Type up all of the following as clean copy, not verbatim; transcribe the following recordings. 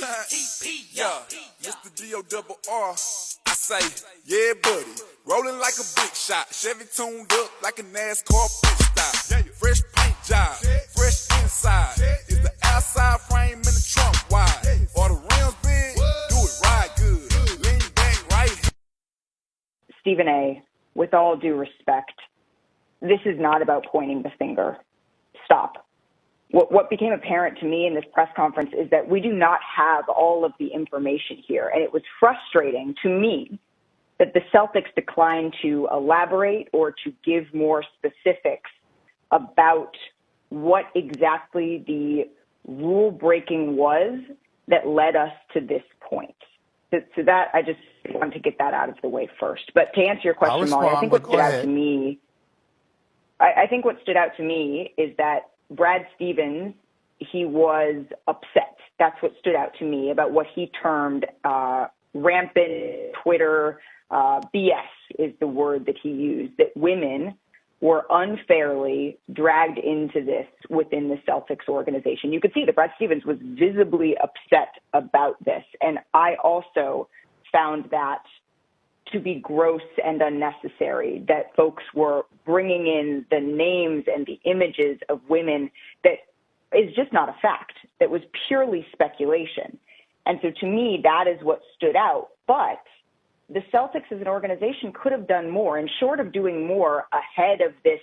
Yeah, Mr. D-O-double-R. I say, yeah, buddy. Rolling like a big shot. Chevy tuned up like a NASCAR pit stop. Fresh paint job, fresh inside. Is the outside frame in the trunk wide? Or the rims big? Do it right good. Lean back right. Stephen A., with all due respect, this is not about pointing the finger. Stop. What became apparent to me in this press conference is that we do not have all of the information here. And it was frustrating to me that the Celtics declined to elaborate or to give more specifics about what exactly the rule breaking was that led us to this point. So that I just want to get that out of the way first. But to answer your question, Molly, I think what stood out to me, I think what stood out to me is that Brad Stevens, he was upset. That's what stood out to me about what he termed rampant Twitter BS is the word that he used, that women were unfairly dragged into this within the Celtics organization. You could see that Brad Stevens was visibly upset about this. And I also found that to be gross and unnecessary, that folks were bringing in the names and the images of women that is just not a fact, that was purely speculation. And so to me, that is what stood out. But the Celtics as an organization could have done more, and short of doing more ahead of this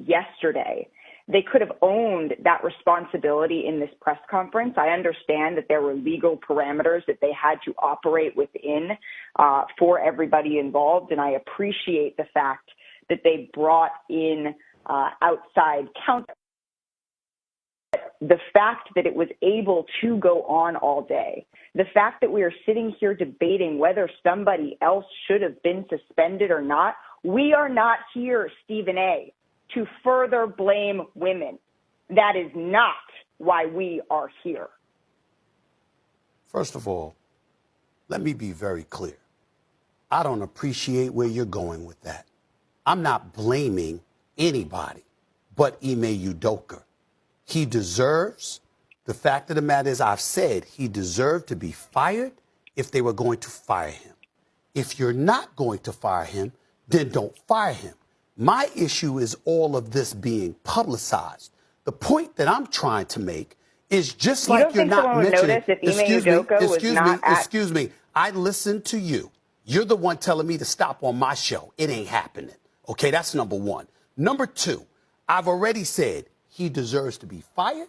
yesterday, they could have owned that responsibility in this press conference. I understand that there were legal parameters that they had to operate within for everybody involved, and I appreciate the fact that they brought in outside counsel. The fact that it was able to go on all day, the fact that we are sitting here debating whether somebody else should have been suspended or not, we are not here, Stephen A., to further blame women. That is not why we are here. First of all, let me be very clear. I don't appreciate where you're going with that. I'm not blaming anybody but Ime Udoka. He deserves, the fact of the matter is, I've said he deserved to be fired if they were going to fire him. If you're not going to fire him, then don't fire him. My issue is all of this being publicized. The point that I'm trying to make is just like you're not mentioning. Excuse me. I listened to you. You're the one telling me to stop on my show. It ain't happening. Okay, that's number one. Number two, I've already said he deserves to be fired,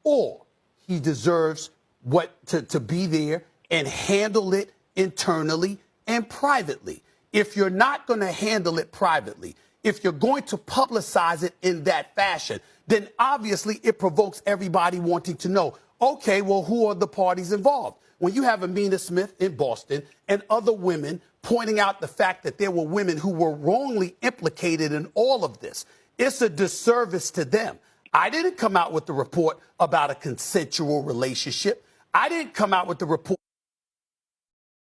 or he deserves to be there and handle it internally and privately. If you're not going to handle it privately, if you're going to publicize it in that fashion, then obviously it provokes everybody wanting to know, okay, well, who are the parties involved? When you have Amina Smith in Boston and other women pointing out the fact that there were women who were wrongly implicated in all of this, it's a disservice to them. I didn't come out with the report about a consensual relationship. I didn't come out with the report